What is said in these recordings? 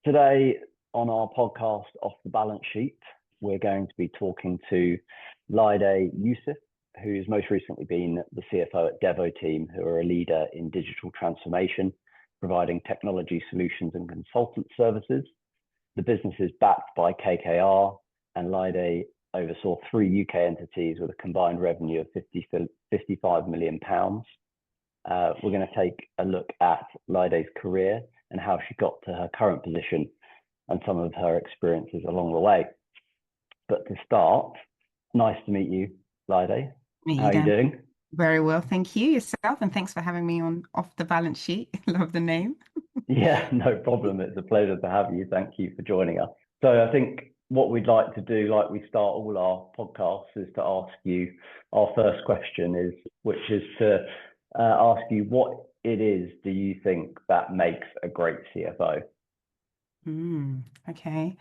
Today on our podcast, Off the Balance Sheet, we're going to be talking to Olaide Yussuf, who's most recently been the CFO at Devoteam, who are a leader in digital transformation, providing technology solutions and consultant services. The business is backed by KKR, and Olaide oversaw 3 UK entities with a combined revenue of £55 million. We're going to take a look at Olaide's career and how she got to her current position and some of her experiences along the way. But to start, nice to meet you, Olaide. How are you doing? Very well, thank you. Yourself, and thanks for having me on Off the Balance Sheet. Love the name. Yeah, no problem. It's a pleasure to have you. Thank you for joining us. So I think what we'd like to do, like we start all our podcasts, is to ask you, our first question which is to ask you what it is do you think that makes a great CFO? Okay,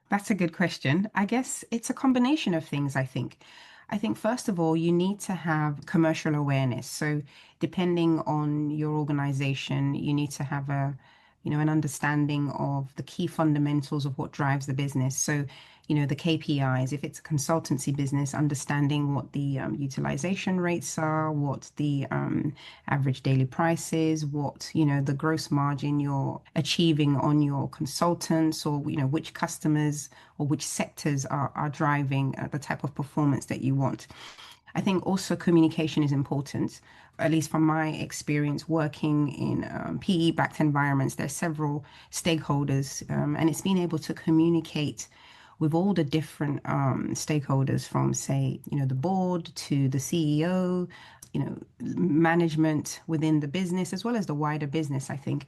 that's a good question. I guess it's a combination of things, I think. I think first of all, you need to have commercial awareness. So depending on your organization, you need to have an understanding of the key fundamentals of what drives the business. So, the KPIs, if it's a consultancy business, understanding what the utilization rates are, what the average daily price is, what, the gross margin you're achieving on your consultants, or, which customers or which sectors are driving the type of performance that you want. I think also communication is important. At least from my experience working in PE-backed environments, there's several stakeholders, and it's being able to communicate with all the different stakeholders from, say, the board to the CEO, management within the business, as well as the wider business, I think.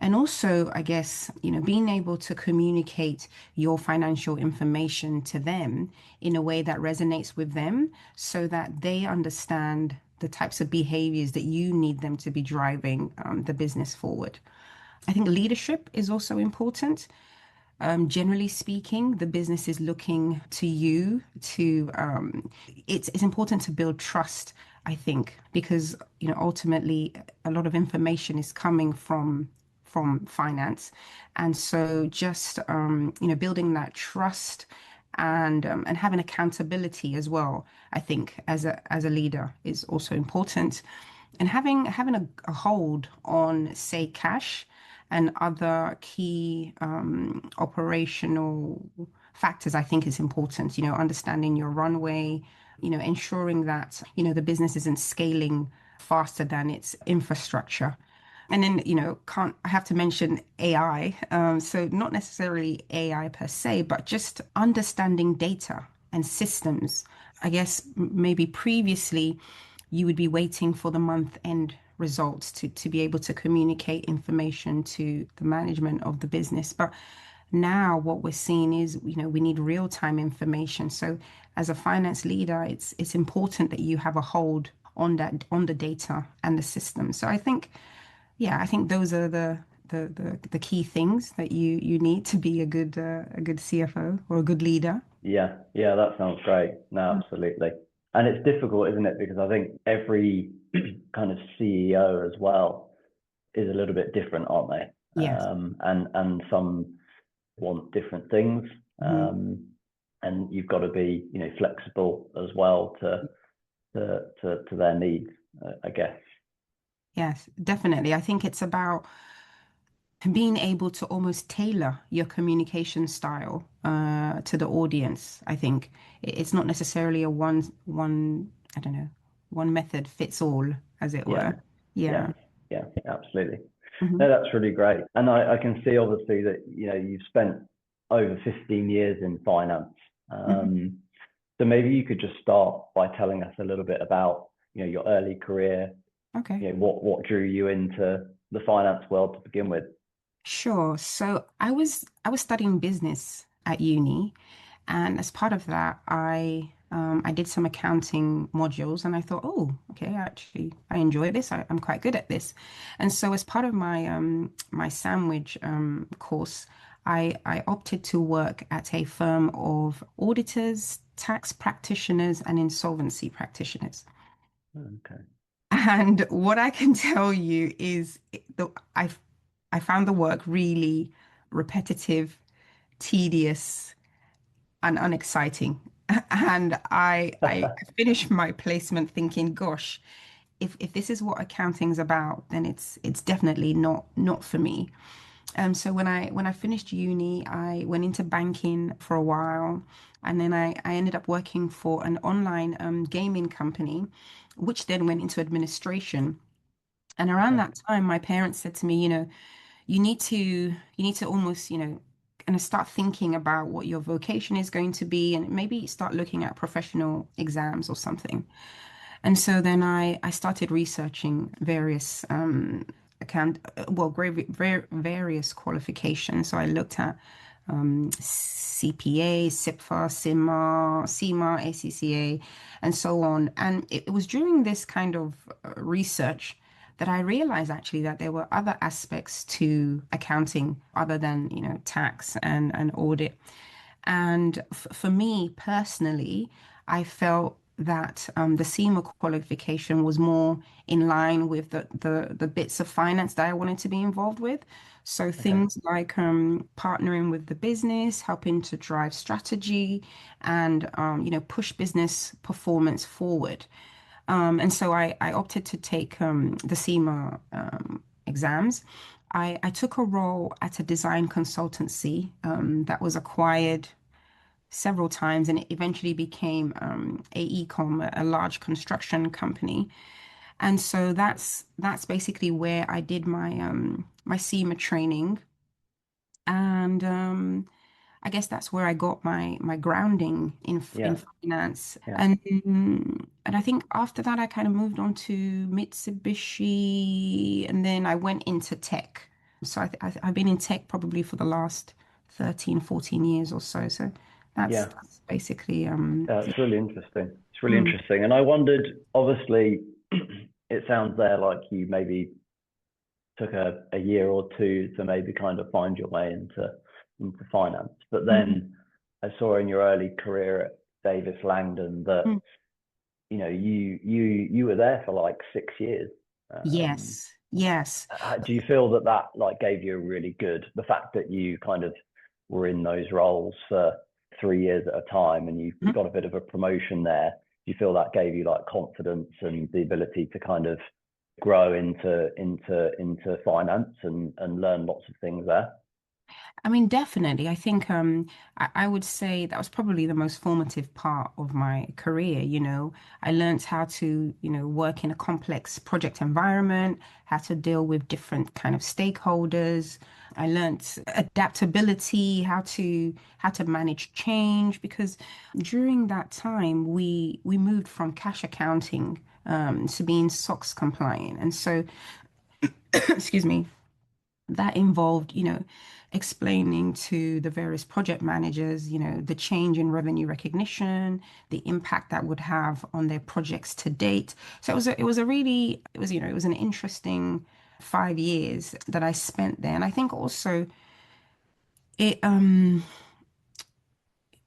And also, I guess, being able to communicate your financial information to them in a way that resonates with them so that they understand the types of behaviors that you need them to be driving the business forward. I think leadership is also important. Generally speaking, the business is looking to you to, it's important to build trust, I think, because, ultimately a lot of information is coming from finance. And so just, building that trust and having accountability as well, I think as a leader is also important. And having a hold on, say, cash and other key operational factors, I think is important. Understanding your runway, ensuring that, the business isn't scaling faster than its infrastructure. And then, I have to mention AI. So not necessarily AI per se, but just understanding data and systems. I guess maybe previously you would be waiting for the month end results to be able to communicate information to the management of the business. But now what we're seeing is, we need real-time information. So as a finance leader, it's important that you have a hold on the data and the system. So I think those are the key things that you need to be a good CFO or a good leader. Yeah, that sounds great. No, absolutely. And it's difficult, isn't it? Because I think every kind of CEO as well is a little bit different, aren't they? Yes. And some want different things. And you've got to be, flexible as well to their needs, I guess. Yes, definitely. I think it's about being able to almost tailor your communication style to the audience. I think it's not necessarily a I don't know, one method fits all, as it were. Yeah. Yeah, absolutely. Hmm. No, that's really great. And I can see obviously that, you've spent over 15 years in finance. Hmm. So maybe you could just start by telling us a little bit about, your early career, Okay. what drew you into the finance world to begin with. Sure. So I was studying business at uni, and as part of that, I did some accounting modules, and I thought, oh, okay, actually, I enjoy this. I'm quite good at this, and so as part of my sandwich course, I opted to work at a firm of auditors, tax practitioners, and insolvency practitioners. Okay. And what I can tell you is I found the work really repetitive, tedious, and unexciting. And I finished my placement thinking, gosh, if this is what accounting's about, then it's definitely not for me. So when I finished uni, I went into banking for a while, and then I ended up working for an online gaming company, which then went into administration. And around Okay. that time, my parents said to me, you need to almost, kind of start thinking about what your vocation is going to be, and maybe start looking at professional exams or something. And so then I started researching various various qualifications. So I looked at CPA, SIPFA, CIMA, ACCA, and so on. And it was during this kind of research that I realized actually that there were other aspects to accounting other than, tax and audit. And for me personally, I felt that the CIMA qualification was more in line with the bits of finance that I wanted to be involved with. So Okay. things like partnering with the business, helping to drive strategy, and push business performance forward. And so I opted to take the CIMA exams. I took a role at a design consultancy that was acquired several times, and it eventually became AECOM, a large construction company. And so that's basically where I did my CIMA training, and I guess that's where I got my grounding in Yeah. finance. Yeah. And I think after that I kind of moved on to Mitsubishi, and then I went into tech. So I've been in tech probably for the last 13, 14 years or so. So that's, Yeah. that's basically It's really interesting. It's really mm, interesting. And I wondered, obviously, it sounds there like you maybe took a year or two to maybe kind of find your way into finance. But mm, then I saw in your early career at Davis Langdon that mm. you were there for like 6 years. Um, Yes, yes. do you feel that like gave you a really good the fact that you kind of were in those roles for 3 years at a time and you got a bit of a promotion there? Do you feel that gave you like confidence and the ability to kind of grow into finance and learn lots of things there? I mean, definitely. I think I would say that was probably the most formative part of my career. I learned how to, work in a complex project environment, how to deal with different kind of stakeholders. I learned adaptability, how to manage change, because during that time we moved from cash accounting to being SOX compliant. And so, excuse me, that involved, explaining to the various project managers, the change in revenue recognition, the impact that would have on their projects to date. So it was an interesting 5 years that I spent there. And I think also it,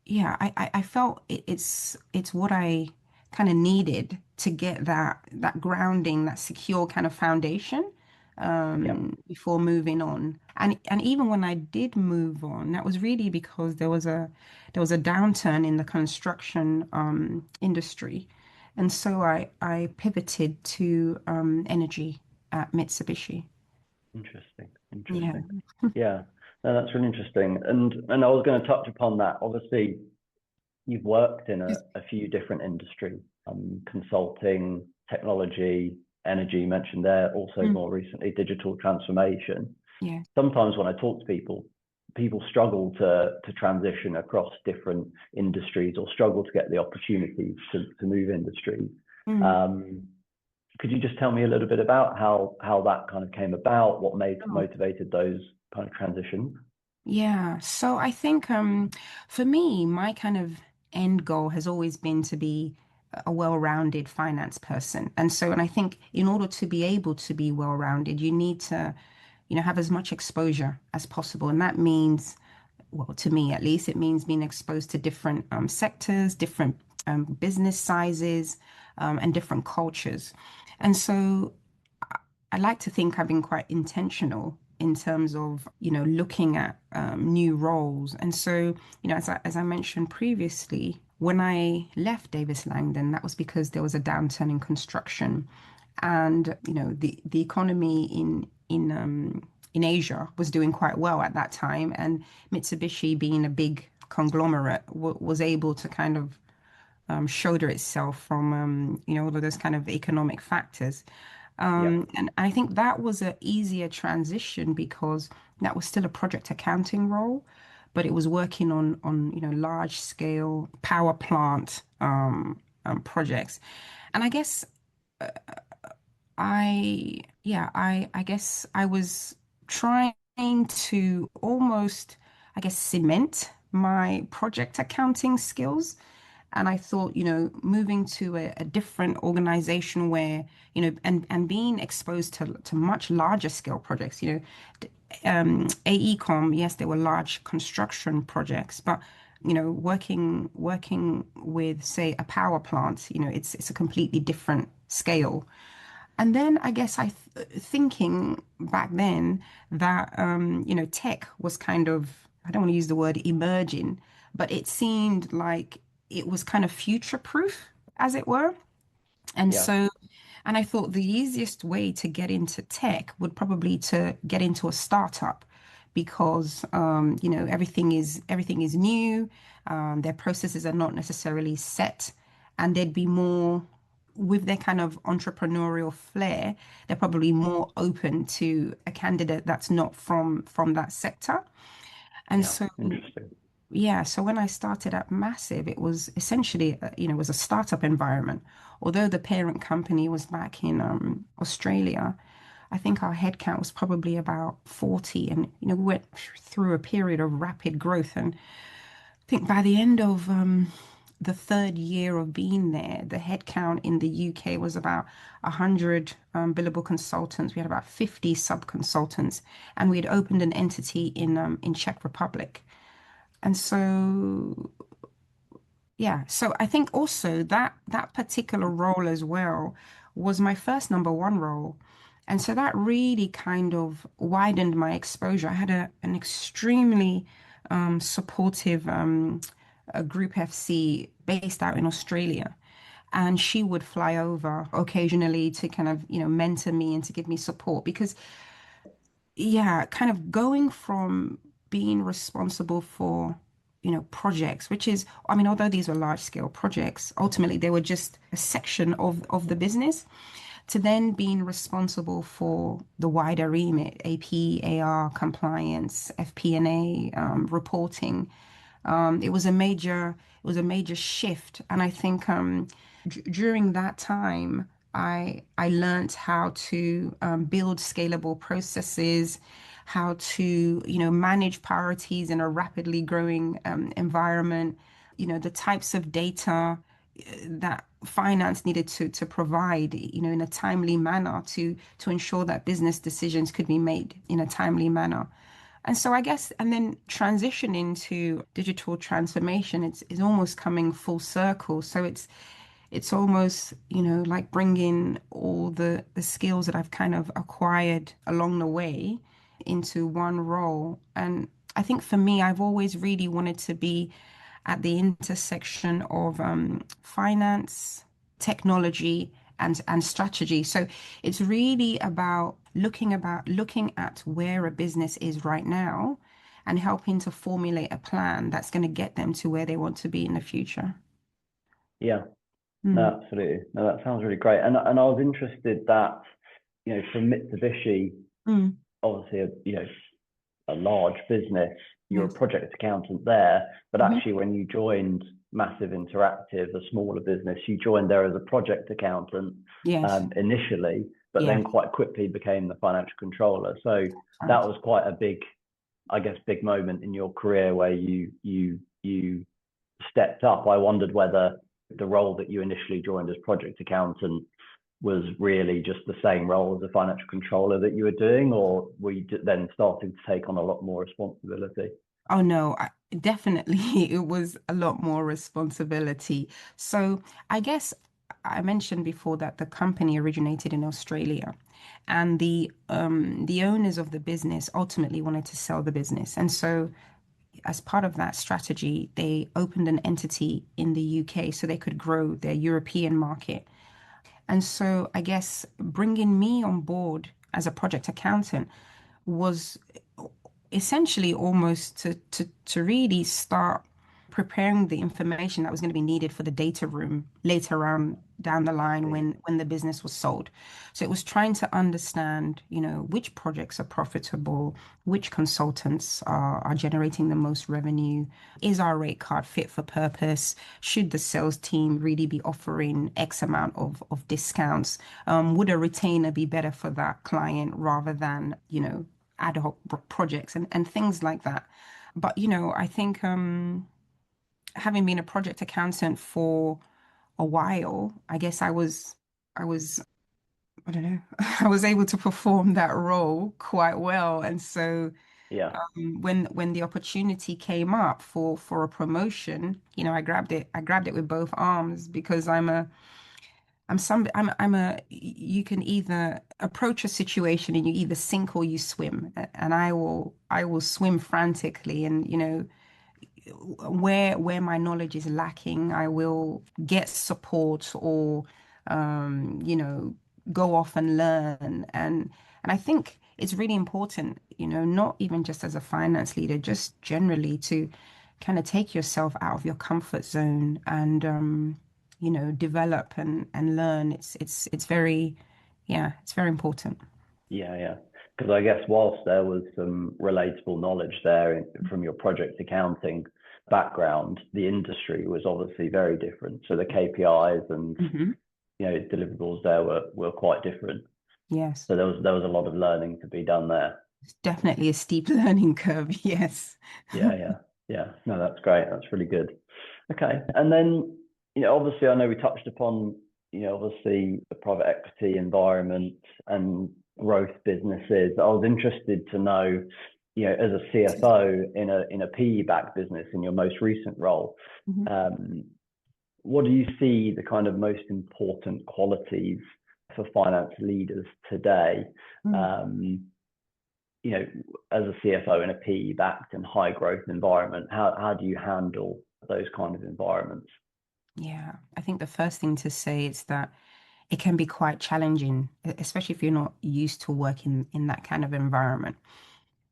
yeah, I felt it's what I kind of needed to get that grounding, that secure kind of foundation Yeah, before moving on. And even when I did move on, that was really because there was a downturn in the construction industry. And so I pivoted to energy at Mitsubishi. interesting, Yeah. interesting. Yeah, no, that's really interesting. And I was going to touch upon that. Obviously, you've worked in a few different industries, consulting, technology, energy, you mentioned there, also Mm, more recently, digital transformation. yeah. Sometimes when I talk to people, people struggle to transition across different industries or struggle to get the opportunities to move industries. Mm. Um, could you just tell me a little bit about how that kind of came about, what motivated those kind of transitions? Yeah, so I think for me, my kind of end goal has always been to be a well-rounded finance person. And I think in order to be able to be well-rounded, you need to, have as much exposure as possible. And that means, well, to me at least, it means being exposed to different sectors, different business sizes, and different cultures. And so I like to think I've been quite intentional in terms of, looking at new roles. And so, as I mentioned previously, when I left Davis Langdon, that was because there was a downturn in construction, and the economy in Asia was doing quite well at that time, and Mitsubishi, being a big conglomerate, was able to kind of shoulder itself from all of those kind of economic factors. Yeah. And I think that was an easier transition because that was still a project accounting role, but it was working on large scale power plant projects. And I guess I guess I was trying to almost, I guess, cement my project accounting skills. And I thought, moving to a different organization where, and being exposed to much larger scale projects, AECOM, yes, there were large construction projects, but working with, say, a power plant, it's a completely different scale. And then I guess thinking back then that tech was kind of, I don't want to use the word emerging, but it seemed like it was kind of future proof, as it were. And Yeah. so, and I thought the easiest way to get into tech would probably to get into a startup because everything is new, their processes are not necessarily set, and they'd be more with their kind of entrepreneurial flair, they're probably more open to a candidate that's not from that sector. And Yeah. so Interesting. yeah, so when I started at Massive, it was essentially, it was a startup environment. Although the parent company was back in Australia, I think our headcount was probably about 40. And, we went through a period of rapid growth. And I think by the end of the third year of being there, the headcount in the UK was about 100 billable consultants. We had about 50 sub-consultants, and we had opened an entity in Czech Republic. And so, yeah, so I think also that particular role as well was my first number one role. And so that really kind of widened my exposure. I had an extremely supportive group FC based out in Australia. And she would fly over occasionally to kind of, mentor me and to give me support because yeah, kind of going from being responsible for, projects, which is, I mean, although these were large scale projects, ultimately they were just a section of the business, to then being responsible for the wider remit, AP, AR, compliance, FP&A, reporting. It was a major shift, and I think during that time, I learned how to build scalable processes, how to manage priorities in a rapidly growing environment, the types of data that finance needed to provide, in a timely manner to ensure that business decisions could be made in a timely manner. And so I guess, and then transition into digital transformation, it's almost coming full circle. So it's almost, like bringing all the skills that I've kind of acquired along the way into one role. And I think for me, I've always really wanted to be at the intersection of finance, technology, and strategy. So it's really about looking at where a business is right now and helping to formulate a plan that's going to get them to where they want to be in the future. Yeah. Mm, No, absolutely. No, that sounds really great. And I was interested that, from Mitsubishi, mm, obviously, a large business, you're a yes. project accountant there, but Mhm. actually when you joined Massive Interactive, a smaller business, you joined there as a project accountant Yes. initially, but then Yes. quite quickly became the financial controller. So that Right. was quite a big, I guess, big moment in your career where you stepped up. I wondered whether the role that you initially joined as project accountant was really just the same role as a financial controller that you were doing, or were you then starting to take on a lot more responsibility? Oh no, definitely it was a lot more responsibility. So I guess I mentioned before that the company originated in Australia, and the owners of the business ultimately wanted to sell the business. And so as part of that strategy, they opened an entity in the UK so they could grow their European market. And so I guess bringing me on board as a project accountant was essentially almost to really start preparing the information that was going to be needed for the data room later on down the line when the business was sold. So it was trying to understand, which projects are profitable, which consultants are generating the most revenue, is our rate card fit for purpose, should the sales team really be offering X amount of discounts, would a retainer be better for that client rather than, ad hoc projects and things like that. But I think having been a project accountant for a while, I guess I was I don't know, I was able to perform that role quite well. And so Yeah. when the opportunity came up for a promotion, I grabbed it with both arms because I'm a you can either approach a situation and you either sink or you swim. And I will swim frantically, and where my knowledge is lacking, I will get support or go off and learn. And I think it's really important, not even just as a finance leader, just generally to kind of take yourself out of your comfort zone and develop and learn. It's very, yeah, it's very important. Yeah, yeah. Because I guess whilst there was some relatable knowledge there from your project accounting background, the industry was obviously very different. So the KPIs and Hmm. deliverables there were quite different. Yes, So there was a lot of learning to be done there. it's definitely a steep learning curve. Yes. Yeah, yeah, yeah. No, that's great. That's really good. Okay, and then obviously I know we touched upon obviously the private equity environment and growth businesses. I was interested to know, as a CFO in a PE backed business in your most recent role, Mhm. um, what do you see the kind of most important qualities for finance leaders today? Mm. Um, as a CFO in a PE backed and high growth environment, how do you handle those kind of environments? Yeah, I think the first thing to say is that it can be quite challenging, especially if you're not used to working in that kind of environment.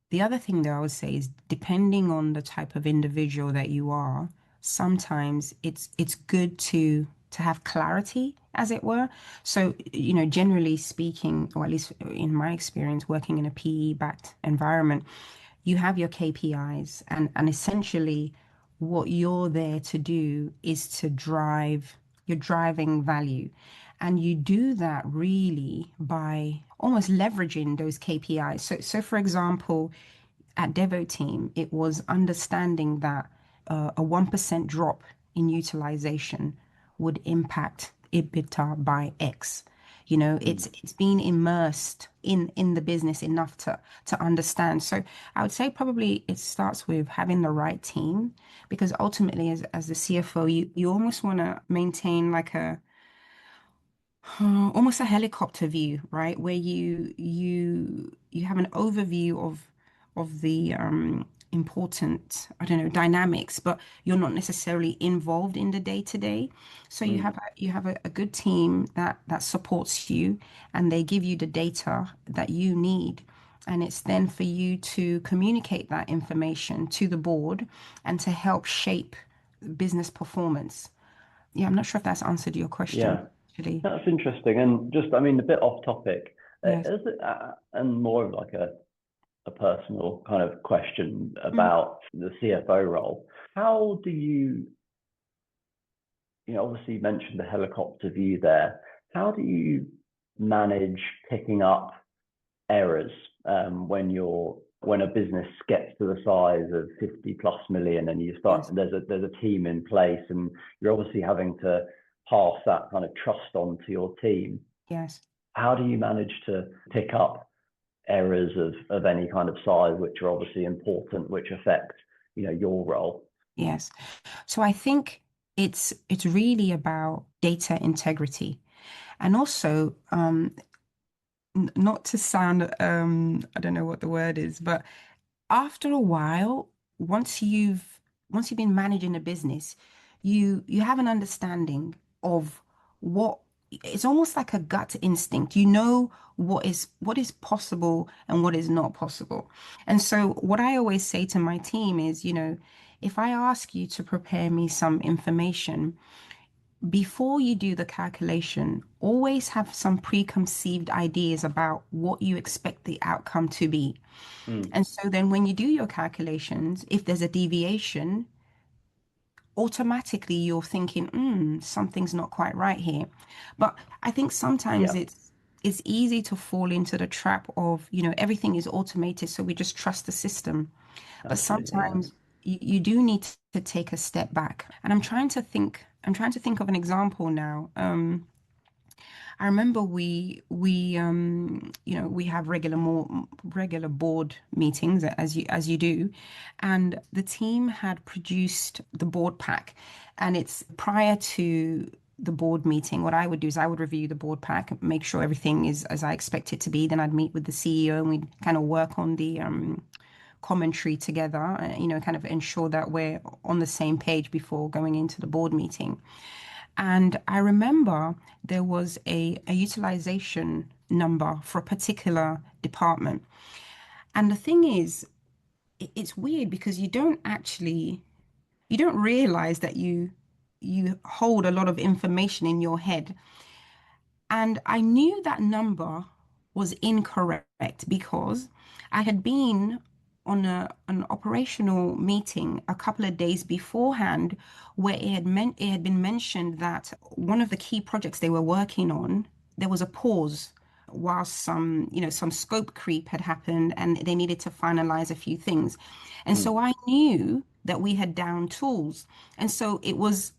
The other thing that I would say is depending on the type of individual that you are, sometimes it's good to have clarity, as it were. So, generally speaking, or at least in my experience working in a PE-backed environment, you have your KPIs, and essentially what you're there to do is to drive, you're driving value. And you do that really by almost leveraging those KPIs. So for example, at Devoteam, it was understanding that a 1% drop in utilization would impact EBITDA by X. Mm. It's been immersed in the business enough to understand. So I would say probably it starts with having the right team, because ultimately as the CFO, you almost want to maintain like almost a helicopter view, right? Where you have an overview of the important, I don't know, dynamics, but you're not necessarily involved in the day to day. So you Mm. have a good team that supports you, and they give you the data that you need. And it's then for you to communicate that information to the board and to help shape business performance. Yeah, I'm not sure if that's answered your question, Yeah. actually. That's interesting. And just, I mean, a bit off topic, Yes. is it, and more of like a personal kind of question Mm. about the CFO role. How do obviously you mentioned the helicopter view there. How do you manage picking up errors when a business gets to the size of 50 plus million and you start Yes. there's a team in place and you're obviously having to pass that kind of trust on to your team. Yes. How do you manage to pick up errors of any kind of size, which are obviously important, which affect your role? Yes. So I think it's really about data integrity. And also, not to sound, I don't know what the word is, but after a while, once you've been managing a business, you have an understanding of what it's almost like a gut instinct. You know what is possible and what is not possible. And so what I always say to my team is, if I ask you to prepare me some information, before you do the calculation, always have some preconceived ideas about what you expect the outcome to be. Mm. And so then when you do your calculations, if there's a deviation, automatically you're thinking, something's not quite right here. But I think sometimes Yeah, it's easy to fall into the trap of, everything is automated, so we just trust the system. But absolutely. Yeah. sometimes you do need to take a step back. And I'm trying to think of an example now. I remember we have regular board meetings as you do, and the team had produced the board pack, and it's prior to the board meeting. What I would do is I would review the board pack, make sure everything is as I expect it to be. Then I'd meet with the CEO and we'd kind of work on the commentary together, kind of ensure that we're on the same page before going into the board meeting. And I remember there was a utilization number for a particular department. And the thing is, it's weird because you don't realize that you hold a lot of information in your head. And I knew that number was incorrect because I had been on an operational meeting a couple of days beforehand where it had been mentioned that one of the key projects they were working on, there was a pause while some scope creep had happened and they needed to finalize a few things. And Mm. so I knew that we had down tools. And so it was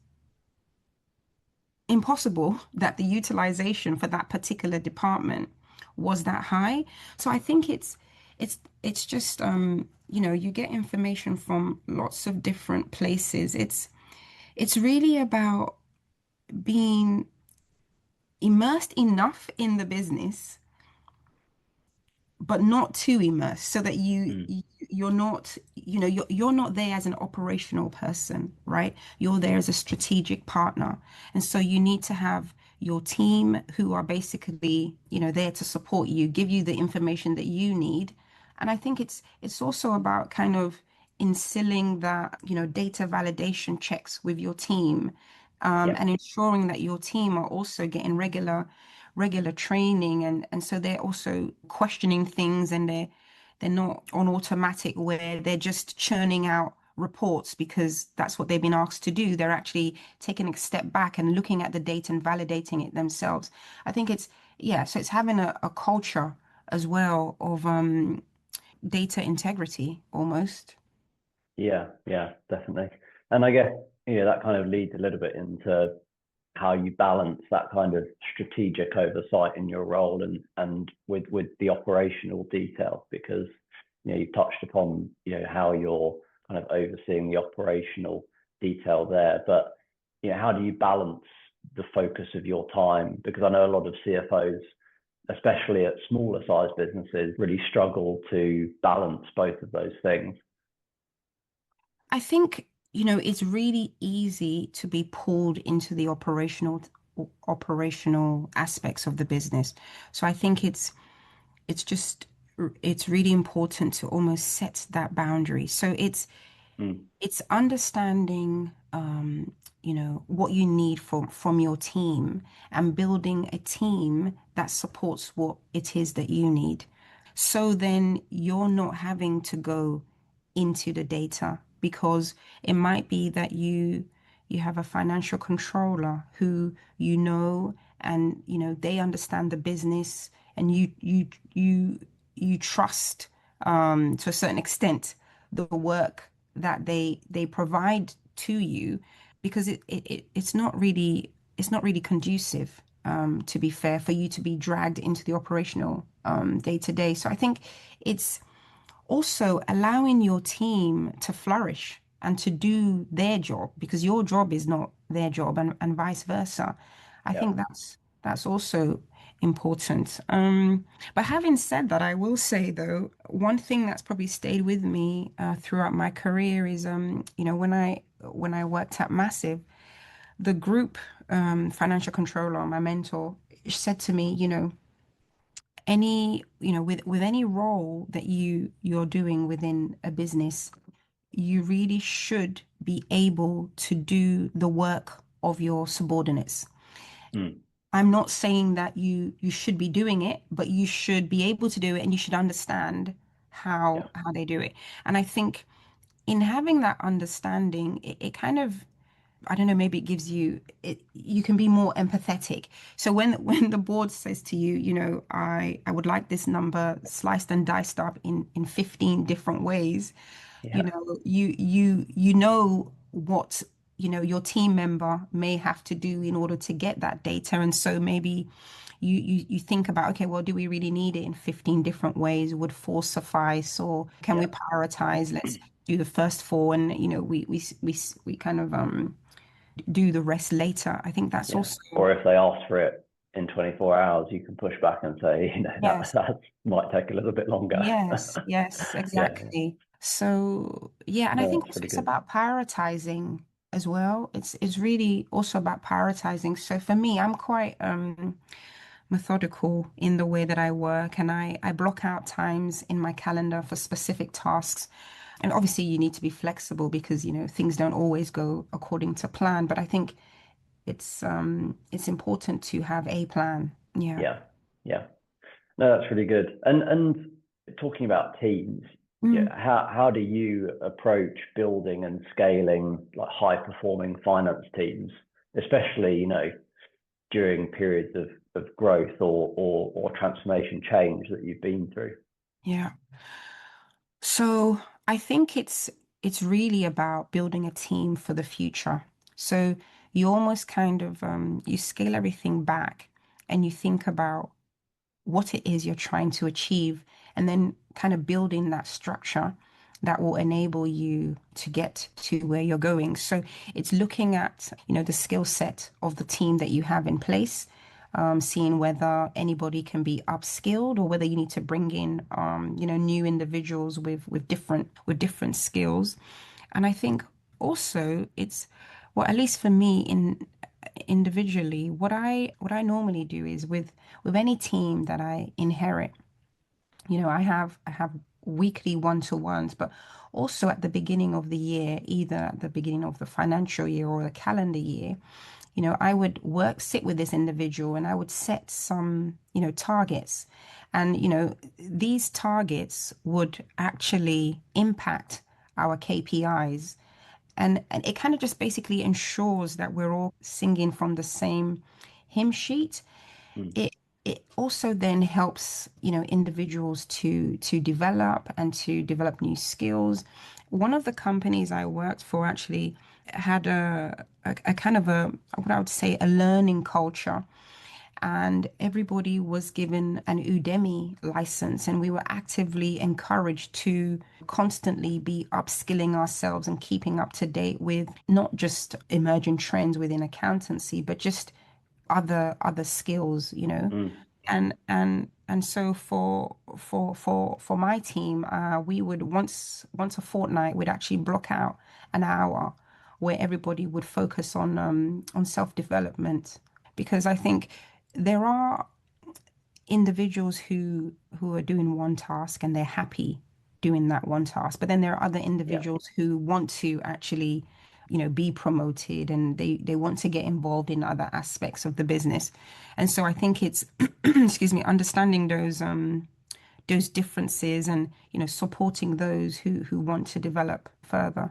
impossible that the utilization for that particular department was that high. So I think it's just you get information from lots of different places. It's really about being immersed enough in the business but not too immersed so that Mm. you're not you're not there as an operational person, right? You're there as a strategic partner, and so you need to have your team who are basically there to support you, give you the information that you need. And I think it's also about kind of instilling that data validation checks with your team, Yeah. and ensuring that your team are also getting regular training, and so they're also questioning things, and they're not on automatic where they're just churning out reports because that's what they've been asked to do. They're actually taking a step back and looking at the data and validating it themselves. I think so it's having a culture as well of data integrity almost. Yeah, yeah, definitely. And I guess, that kind of leads a little bit into how you balance that kind of strategic oversight in your role and with the operational detail, because you touched upon how you're kind of overseeing the operational detail there, but how do you balance the focus of your time? Because I know a lot of CFOs, especially at smaller size businesses, really struggle to balance both of those things. I think, it's really easy to be pulled into the operational aspects of the business. So I think it's really important to almost set that boundary. So Mm. it's understanding what you need from your team and building a team that supports what it is that you need. So then you're not having to go into the data because it might be that you have a financial controller who and they understand the business, and you trust to a certain extent the work that they provide to you, because it's not really conducive, to be fair, for you to be dragged into the operational day to day. So I think it's also allowing your team to flourish and to do their job, because your job is not their job and vice versa. I Yeah. think that's also important. But having said that, I will say though, one thing that's probably stayed with me throughout my career is, when I worked at Massive, the group financial controller, my mentor, said to me, with any role that you're doing within a business, you really should be able to do the work of your subordinates. Mm. I'm not saying that you should be doing it, but you should be able to do it and you should understand Yeah. how they do it. And I think in having that understanding, it kind of, I don't know, maybe it gives you you can be more empathetic. So when the board says to you, I would like this number sliced and diced up in 15 different ways, Yeah. you know what, your team member may have to do in order to get that data. And so maybe you think about, okay, well, do we really need it in 15 different ways? Would four suffice, or can we Yeah. prioritize? Let's do the first four, and we kind of do the rest later. I think that's Yeah. also, Or if they ask for it in 24 hours, you can push back and say, yes, that might take a little bit longer. yes, Yeah. exactly. So yeah, and I No, think that's also pretty it's good. about prioritizing as well. It's really also about prioritizing. So for me, I'm quite methodical in the way that I work, and I block out times in my calendar for specific tasks. And obviously you need to be flexible because, things don't always go according to plan. But I think it's important to have a plan. Yeah. Yeah. Yeah. No, that's really good. And talking about teams, yeah, Mm. how do you approach building and scaling like high performing finance teams, especially, during periods of growth or transformation change that you've been through? Yeah. So I think it's really about building a team for the future. So you almost kind of you scale everything back and you think about what it is you're trying to achieve, and then kind of building that structure that will enable you to get to where you're going. So it's looking at, the skill set of the team that you have in place, seeing whether anybody can be upskilled or whether you need to bring in, new individuals with different skills. And I think also it's, well, at least for me in individually, what I normally do is with any team that I inherit, I have weekly one-to-ones, but also at the beginning of the year, either at the beginning of the financial year or the calendar year, I would sit with this individual and I would set some, targets. And, these targets would actually impact our KPIs. And it kind of just basically ensures that we're all singing from the same hymn sheet. Mm. It also then helps, individuals to develop new skills. One of the companies I worked for actually had a kind of what I would say, a learning culture, and everybody was given an Udemy license, and we were actively encouraged to constantly be upskilling ourselves and keeping up to date with not just emerging trends within accountancy, but just other skills, Mm. and so for my team, we would once a fortnight we'd actually block out an hour where everybody would focus on self-development, because I think there are individuals who are doing one task and they're happy doing that one task, but then there are other Yeah. individuals who want to actually, be promoted, and they want to get involved in other aspects of the business. And so I think it's excuse me, understanding those differences, and supporting those who want to develop further.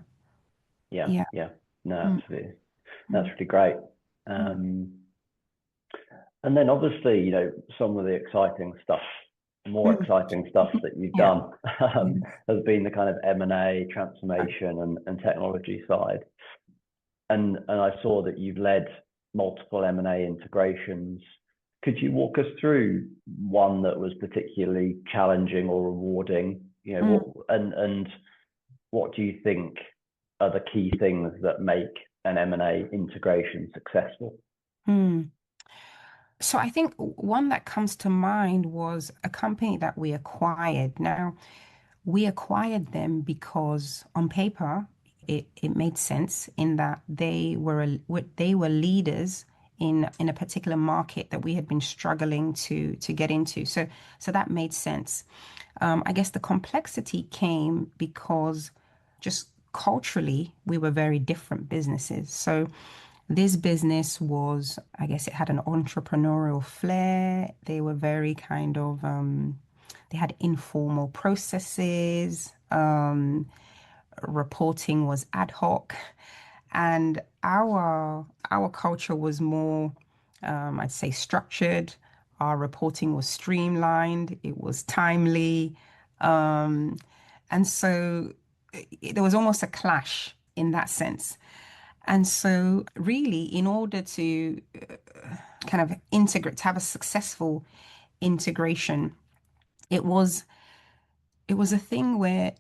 Yeah. Yeah. Yeah. No, Mm, absolutely. That's mm, really great. mm, And then obviously, some of the exciting stuff, more mm. exciting stuff that you've Yeah. done has been the kind of M&A transformation and technology side. And I saw that you've led multiple M&A integrations. Could you walk us through one that was particularly challenging or rewarding? Mm, And what do you think are the key things that make an M&A integration successful? Hmm. So I think one that comes to mind was a company that we acquired. Now, we acquired them because on paper it made sense in that they were leaders in a particular market that we had been struggling to get into. So that made sense. I guess the complexity came because just culturally we were very different businesses. So this business was, I guess it had an entrepreneurial flair. They were very kind of they had informal processes. Reporting was ad hoc, and our culture was more, I'd say, structured. Our reporting was streamlined. It was timely, um, and so there was almost a clash in that sense. And so, really, in order to kind of integrate, to have a successful integration, it was it was a thing where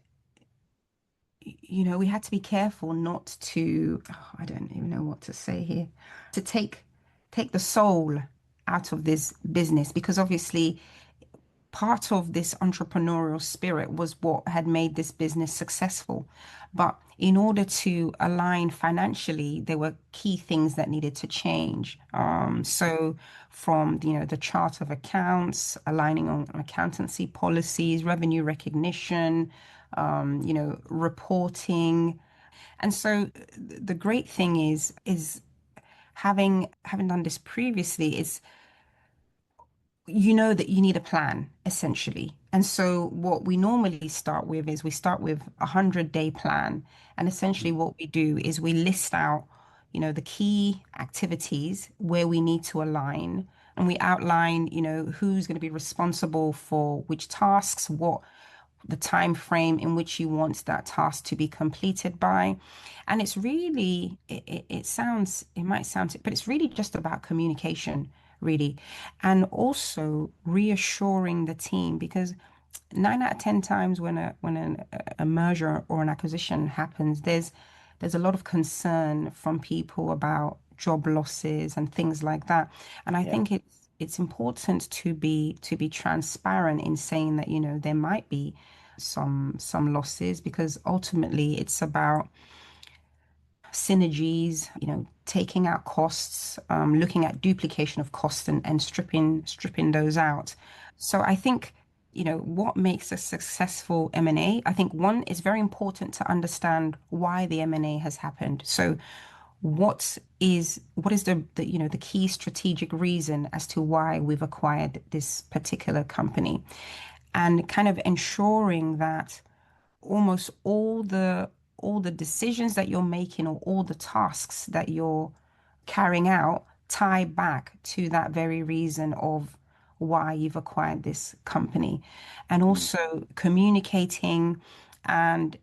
we had to be careful not to, oh, I don't even know what to say here, to take the soul out of this business, because obviously part of this entrepreneurial spirit was what had made this business successful. But in order to align financially, there were key things that needed to change. So from the chart of accounts, aligning on accountancy policies, revenue recognition, reporting. And so the great thing is having done this previously, is you know that you need a plan essentially. And so what we normally start with is we start with 100-day plan. And essentially what we do is we list out, the key activities where we need to align. And we outline, who's going to be responsible for which tasks, what the time frame in which you want that task to be completed by. And it's really, it might sound, but it's really just about communication, really. And also reassuring the team, because 9 out of 10 times when a merger or an acquisition happens, there's a lot of concern from people about job losses and things like that. And I Yeah. think it's important to be transparent in saying that, there might be some losses, because ultimately it's about synergies, taking out costs, looking at duplication of costs and stripping those out. So I think, what makes a successful M&A, I think one, is very important to understand why the M&A has happened. So what is the key strategic reason as to why we've acquired this particular company, and kind of ensuring that almost all the decisions that you're making, or all the tasks that you're carrying out, tie back to that very reason of why you've acquired this company. And Mm. also communicating and,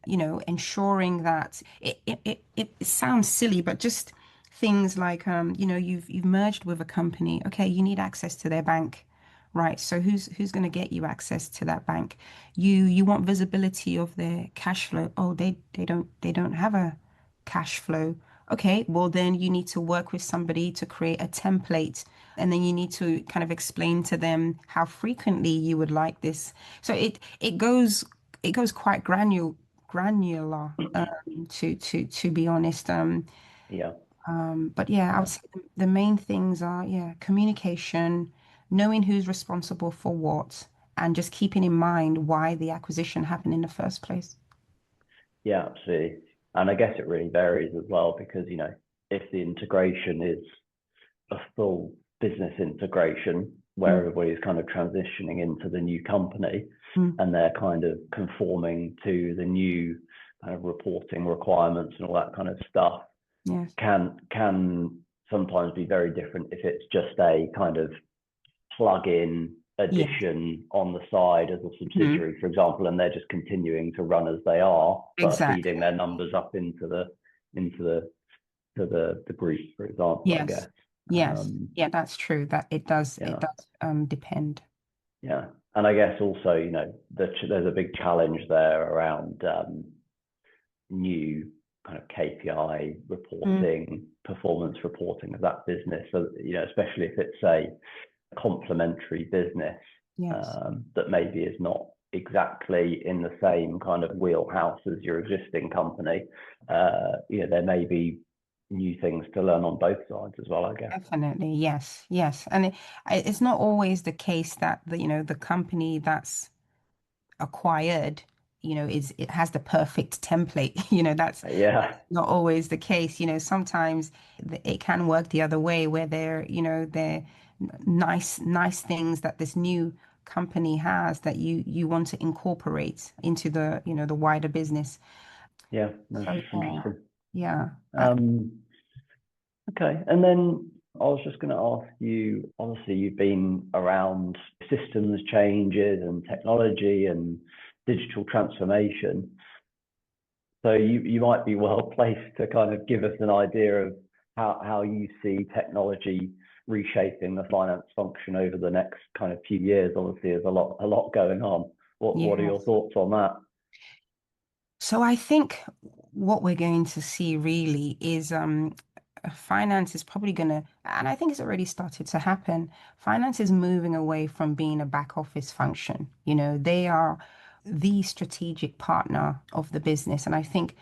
ensuring that it sounds silly, but just things like, you've merged with a company. Okay, you need access to their bank. Right. So who's going to get you access to that bank? You want visibility of their cash flow. Oh, they don't have a cash flow. Okay, well then you need to work with somebody to create a template, and then you need to kind of explain to them how frequently you would like this. So it goes quite granular, to be honest. Yeah. But yeah, I would Yeah. say the main things are, yeah, communication, knowing who's responsible for what, and just keeping in mind why the acquisition happened in the first place. Yeah, absolutely. And I guess it really varies as well because, if the integration is a full business integration where Mm, everybody's kind of transitioning into the new company mm, and they're kind of conforming to the new kind of reporting requirements and all that kind of stuff, yes. can sometimes be very different if it's just a kind of plug-in Yeah. addition on the side as a Mm, subsidiary, for example, and they're just continuing to run as they are, but are feeding exactly. their numbers up into the group, for example, I Yes. guess. Yes. Um, Yeah, that's true. That it yeah, does depend. yeah, and I guess also, there's a big challenge there around new. kind of KPI Mm, reporting, performance reporting of that business. So, especially if it's a complementary business yes. that maybe is not exactly in the same kind of wheelhouse as your existing company, there may be new things to learn on both sides as well, I guess. Definitely, yes, yes. And it's not always the case that the company that's acquired, is it has the perfect template. That's Yeah, not always the case. Sometimes it can work the other way where they're nice things that this new company has that you want to incorporate into the wider business. yeah, no, So that's interesting. yeah. Um, okay, and then I was just going to ask you, obviously you've been around systems changes and technology and digital transformation. So you might be well placed to kind of give us an idea of how you see technology reshaping the finance function over the next kind of few years. Obviously, there's a lot going on. What are your Yes. thoughts on that? So I think what we're going to see really is finance is probably going to, and I think it's already started to happen. Finance is moving away from being a back office function. They are the strategic partner of the business. And I think,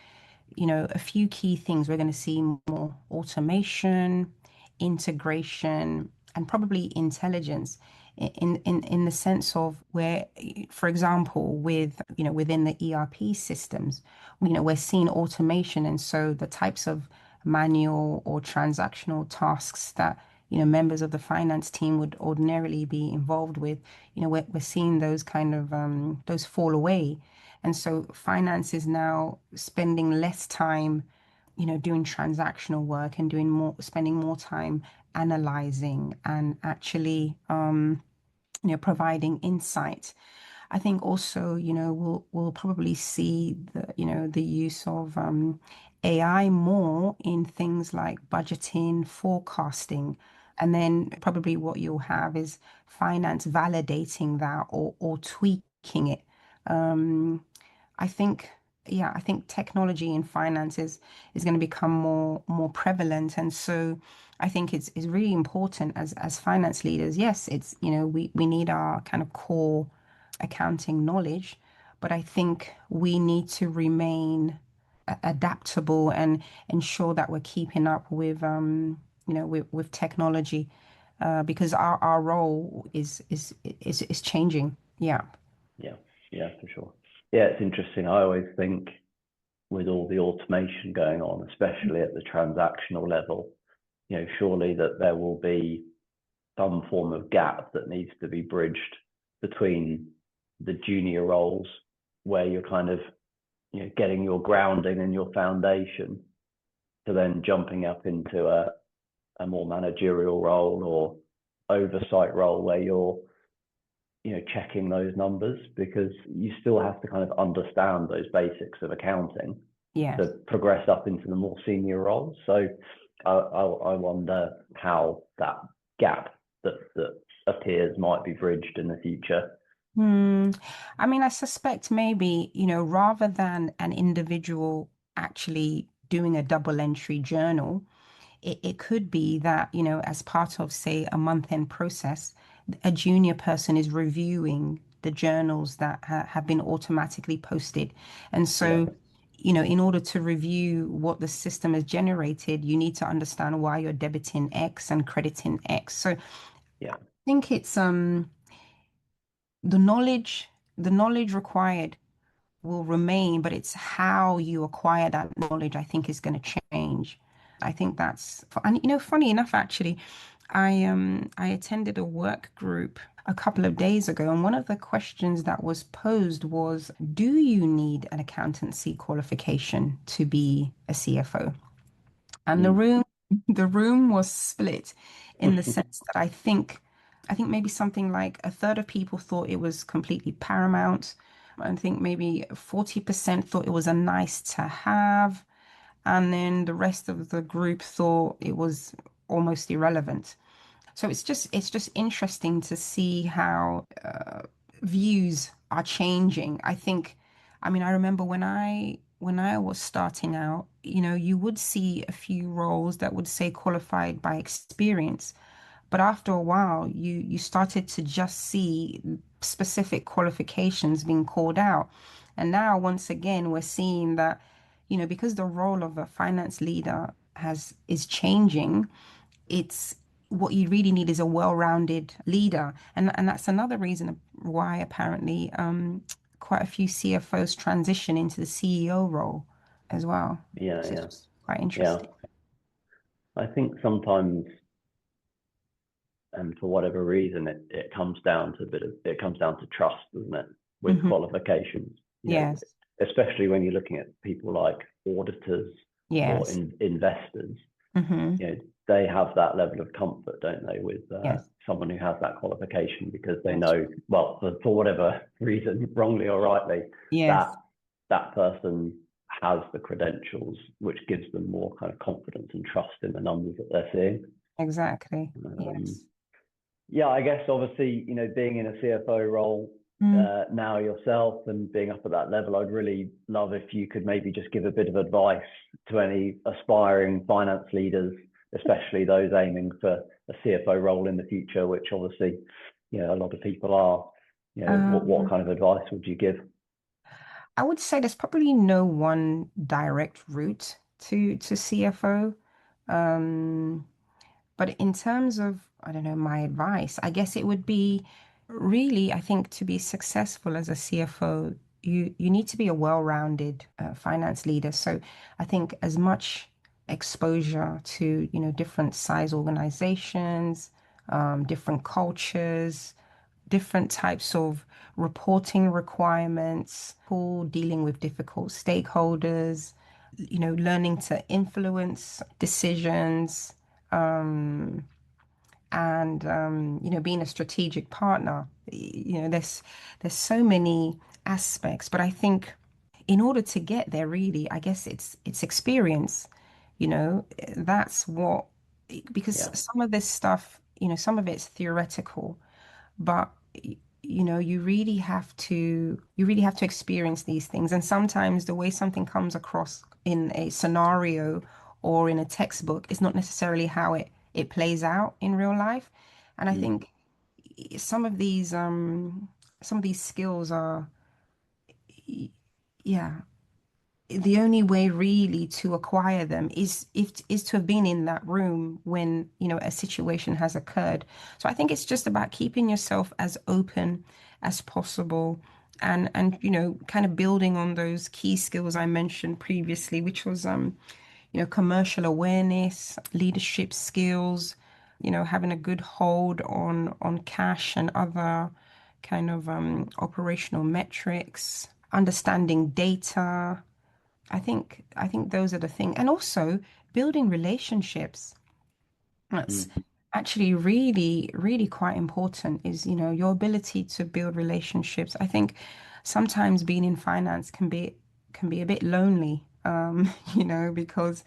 a few key things we're going to see more automation, integration, and probably intelligence in the sense of where, for example, within the ERP systems, we're seeing automation, and so the types of manual or transactional tasks that members of the finance team would ordinarily be involved with, we're seeing those kind of those fall away. And so finance is now spending less time doing transactional work and spending more time analyzing and actually providing insight. I think also, we'll probably see the use of AI more in things like budgeting, forecasting, and then probably what you'll have is finance validating that or tweaking it. Um, I think, yeah, I think technology in finance is going to become more prevalent, and so I think it's really important as finance leaders. Yes, it's we need our kind of core accounting knowledge, but I think we need to remain adaptable and ensure that we're keeping up with with technology because our role is changing. Yeah. Yeah, yeah, for sure. Yeah, it's interesting. I always think with all the automation going on, especially at the transactional level, surely that there will be some form of gap that needs to be bridged between the junior roles where you're kind of getting your grounding and your foundation to then jumping up into a more managerial role or oversight role where you're checking those numbers, because you still have to kind of understand those basics of accounting Yes. to progress up into the more senior roles. So I wonder how that gap that appears might be bridged in the future. Hmm. I mean, I suspect maybe, rather than an individual actually doing a double entry journal, it could be that, as part of, say, a month-end process, a junior person is reviewing the journals that have been automatically posted. And Yeah, so, in order to review what the system has generated, you need to understand why you're debiting X and crediting X. So I yeah, think it's the knowledge, the knowledge required will remain, but it's how you acquire that knowledge, I think, is going to change. I think and funny enough, actually, I attended a work group a couple of days ago, and one of the questions that was posed was, do you need an accountancy qualification to be a CFO? And the mm. room the room was split in the sense that I think maybe something like a third of people thought it was completely paramount. I think maybe 40% thought it was a nice to have, and then the rest of the group thought it was almost irrelevant. So it's just interesting to see how views are changing. I mean, I remember when I when I was starting out, you would see a few roles that would say qualified by experience. But after a while, you started to just see specific qualifications being called out. And now, once again, we're seeing that, because the role of a finance leader is changing, it's what you really need is a well-rounded leader. And that's another reason why apparently quite a few CFOs transition into the CEO role as well. Yeah, So it's yeah, just quite yeah. interesting. I think sometimes, and for whatever reason, it comes down to it comes down to trust, doesn't it? With Hmm. qualifications, Yes. especially when you're looking at people like auditors or Yes. investors, Hmm. they have that level of comfort, don't they, with Yes. someone who has that qualification because they That's know, well, for whatever reason, wrongly or rightly, that yes, that person has the credentials, which gives them more kind of confidence and trust in the numbers that they're seeing. exactly. Um, Yes. yeah, I guess obviously, being in a CFO role Mm. now yourself and being up at that level, I'd really love if you could maybe just give a bit of advice to any aspiring finance leaders, especially those aiming for a CFO role in the future, which obviously, a lot of people are. What Um, kind of advice would you give? I would say there's probably no one direct route to CFO. Um, But in terms of, I don't know, my advice, I guess it would be really, I think to be successful as a CFO, you need to be a well-rounded finance leader. So I think as much exposure to, different size organizations, different cultures, different types of reporting requirements, people dealing with difficult stakeholders, learning to influence decisions, um, and being a strategic partner. There's so many aspects, but I think in order to get there, really, I guess it's experience. That's what because Yeah. some of this stuff, some of it's theoretical, but you really have to experience these things. And sometimes the way something comes across in a scenario or in a textbook is not necessarily how it plays out in real life. And I Mm. think some of these skills are, yeah, the only way really to acquire them is to have been in that room when a situation has occurred. So I think it's just about keeping yourself as open as possible, and kind of building on those key skills I mentioned previously, which was commercial awareness, leadership skills, having a good hold on cash and other kind of operational metrics, understanding data. I think those are the things. And also building relationships. That's Mm. actually really, really quite important is, your ability to build relationships. I think sometimes being in finance can be a bit lonely, because,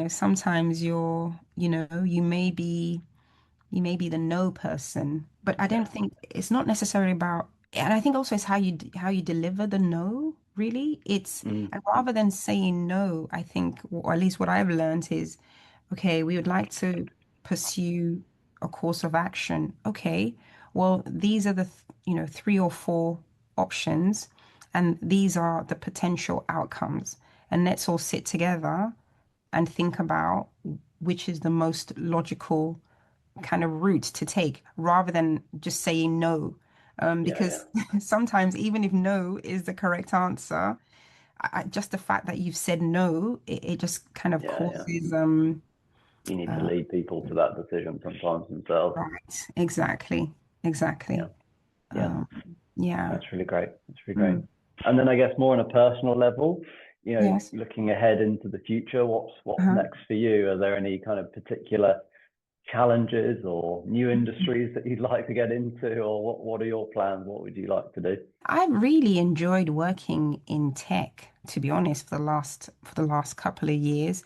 sometimes you may be the no person, but I don't Yeah. think it's not necessarily about, and I think also it's how you deliver the no, really. Mm. And rather than saying no, I think, or at least what I've learned is, okay, we would like to pursue a course of action. Okay, well, these are the, three or four options, and these are the potential outcomes. And let's all sit together and think about which is the most logical kind of route to take rather than just saying no. Yeah. Yeah. Because sometimes, even if no is the correct answer, just the fact that you've said no, it just kind of Yeah. Yeah. causes, You need to uh, lead people to that decision sometimes themselves. right, exactly, Yeah. exactly. Yeah. Um, yeah. That's really great. That's really great. Mm. And then I guess more on a personal level, Yes. looking ahead into the future, what's Uh-huh. next for you? Are there any kind of particular challenges or new industries that you'd like to get into, or what are your plans? What would you like to do? I've really enjoyed working in tech, to be honest, for the last couple of years.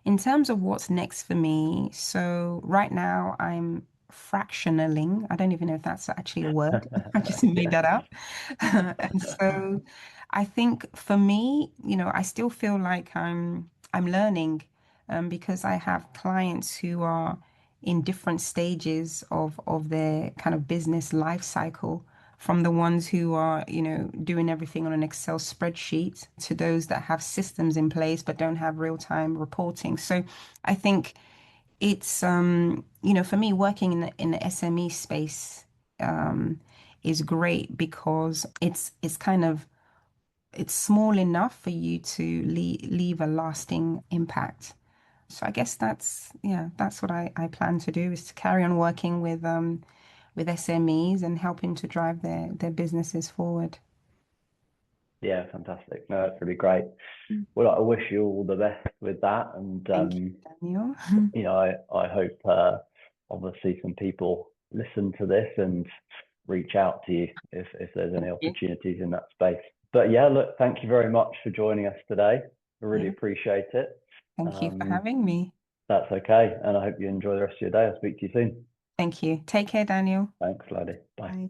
In terms of what's next for me, so right now I'm fractionaling. I don't even know if that's actually a word. I just made Yeah. that up. And so I think for me, I still feel like I'm learning, because I have clients who are in different stages of their kind of business life cycle, from the ones who are, doing everything on an Excel spreadsheet to those that have systems in place but don't have real-time reporting. So I think it's for me, working in the SME space is great because it's kind of it's small enough for you to leave a lasting impact. So I guess that's what I plan to do, is to carry on working with SMEs and helping to drive their businesses forward. Yeah, fantastic. No, that's really great. Mm. Well, I wish you all the best with that, and Thank you, Daniel. I hope obviously some people listen to this and reach out to you if there's any Thank you. opportunities in that space. But yeah, look, thank you very much for joining us today. I really Yeah, appreciate it. thank you for having me. That's okay, and I hope you enjoy the rest of your day. I'll speak to you soon. Thank you. Take care, Daniel. Thanks, Lady. Bye. Bye.